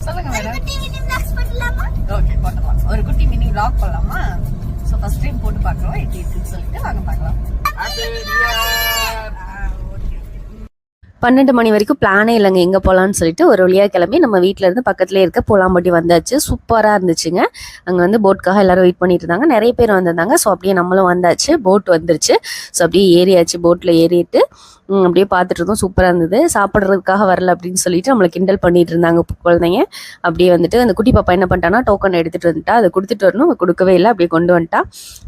சொல்லுங்க madam. Okay போடலாம். ஒரு குட்டி மினி vlog பண்ணலாமா? சோ ஃபர்ஸ்ட் டைம் போட்டு பார்க்கறோம் எப்படி இருக்குன்னு சொல்லிட்டு வாங்க பார்க்கலாம். 12 மணி வரைக்கும் பிளானே இல்லைங்க எங்கே போகலான்னு சொல்லிட்டு ஒரு வழியாக கிளம்பி நம்ம வீட்டில் இருந்து பக்கத்துலேயே இருக்க போலாம்பட்டி வந்தாச்சு. சூப்பராக இருந்துச்சுங்க. அங்கே வந்து போட்டுக்காக எல்லாரும் வெயிட் பண்ணிட்டு இருந்தாங்க. நிறைய பேர் வந்திருந்தாங்க. ஸோ அப்படியே நம்மளும் வந்தாச்சு. போட் வந்துருச்சு. ஸோ அப்படியே ஏறியாச்சு. போட்டில் ஏறிட்டு அப்படியே பார்த்துட்டு இருந்தோம். சூப்பராக இருந்தது. சாப்பிட்றதுக்காக வரல அப்படின்னு சொல்லிட்டு நம்மளை கிண்டல் பண்ணிட்டு இருந்தாங்க குழந்தைங்க. அப்படியே வந்துட்டு அந்த குட்டி பாப்பா என்ன பண்ணிட்டானா டோக்கன் எடுத்துகிட்டு வந்துட்டா. அதை கொடுத்துட்டு வரணும், கொடுக்கவே இல்லை. அப்படியே கொண்டு வந்துட்டா.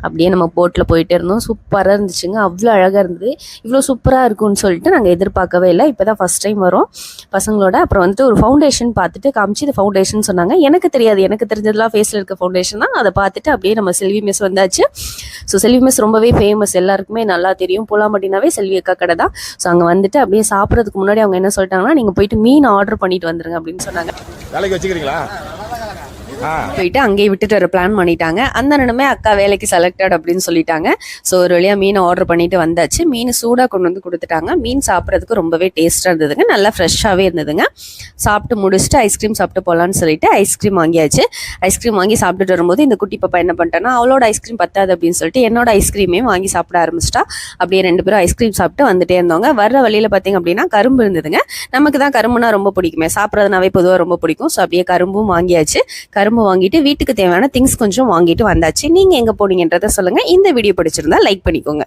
அப்படியே நம்ம போட்டில் போயிட்டே இருந்தோம். சூப்பராக இருந்துச்சுங்க. அவ்வளோ அழகாக இருந்தது. இவ்வளோ சூப்பராக இருக்கும்னு சொல்லிட்டு நாங்கள் எதிர்பார்க்கவே இல்லை. இப்போ தான் ஃபஸ்ட் டைம் வரோம் பசங்களோட. அப்புறம் வந்துட்டு ஒரு ஃபவுண்டேஷன் பார்த்துட்டு காமிச்சு இது ஃபவுண்டேஷன் சொன்னாங்க. எனக்கு தெரியாது. எனக்கு தெரிஞ்சதெல்லாம் ஃபேஸில் இருக்க ஃபவுண்டேஷன் தான். அதை பார்த்துட்டு அப்படியே நம்ம செல்வி மிஸ் வந்தாச்சு. ஸோ செல்வி மிஸ் ரொம்பவே ஃபேமஸ், எல்லாருக்குமே நல்லா தெரியும். போலாம்பட்டினாவே செல்வி அக்கா கடை தான். ஸோ அங்கே வந்துட்டு அப்படியே சாப்பிட்றதுக்கு முன்னாடி அவங்க என்ன சொல்லிட்டாங்கன்னா, நீங்கள் போயிட்டு மீன் ஆர்டர் பண்ணிட்டு வந்துருங்க அப்படின்னு சொன்னாங்க. வேலைக்கு வச்சுக்கிறீங்களா? போயிட்டு அங்கேயே விட்டுட்டு வர பிளான் பண்ணிட்டாங்க. அந்த நிலமே அக்கா வேலைக்கு செலக்டட் அப்படின்னு சொல்லிட்டாங்க. ஸோ ஒரு வழியாக மீன் ஆர்டர் பண்ணிட்டு வந்தாச்சு. மீன் சூடாக கொண்டு வந்து கொடுத்துட்டாங்க. மீன் சாப்பிட்றதுக்கு ரொம்பவே டேஸ்ட்டாக இருந்ததுங்க. நல்லா ஃப்ரெஷ்ஷாகவே இருந்ததுங்க. சாப்பிட்டு முடிச்சுட்டு ஐஸ்கிரீம் சாப்பிட்டு போகலான்னு சொல்லிட்டு ஐஸ்கிரீம் வாங்கியாச்சு. ஐஸ்கிரீம் வாங்கி சாப்பிட்டுட்டு வரும்போது இந்த குட்டி பாப்பா என்ன பண்ணிட்டான்னா, அவளோட ஐஸ்கிரீம் பத்தாது அப்படின்னு சொல்லிட்டு என்னோட ஐஸ்கிரீமையும் வாங்கி சாப்பிட ஆரம்பிச்சிட்டா. அப்படியே 2 பேரும் ஐஸ்கிரீம் சாப்பிட்டு வந்துட்டே இருந்தவங்க. வர்ற வழியில் பார்த்தீங்க அப்படின்னா கரும்பு இருந்ததுங்க. நமக்கு தான் கரும்புனா ரொம்ப பிடிக்குமே, சாப்பிட்றதுனாவே பொதுவாக ரொம்ப பிடிக்கும். ஸோ அப்படியே கரும்பும் வாங்கியாச்சு. கரும்பு வாங்கிட்டு வீட்டுக்கு தேவையான திங்ஸ் கொஞ்சம் வாங்கிட்டு வந்தாச்சு. நீங்க எங்க போனீங்கன்றத சொல்லுங்க. இந்த வீடியோ பிடிச்சிருந்தா லைக் பண்ணிக்கோங்க.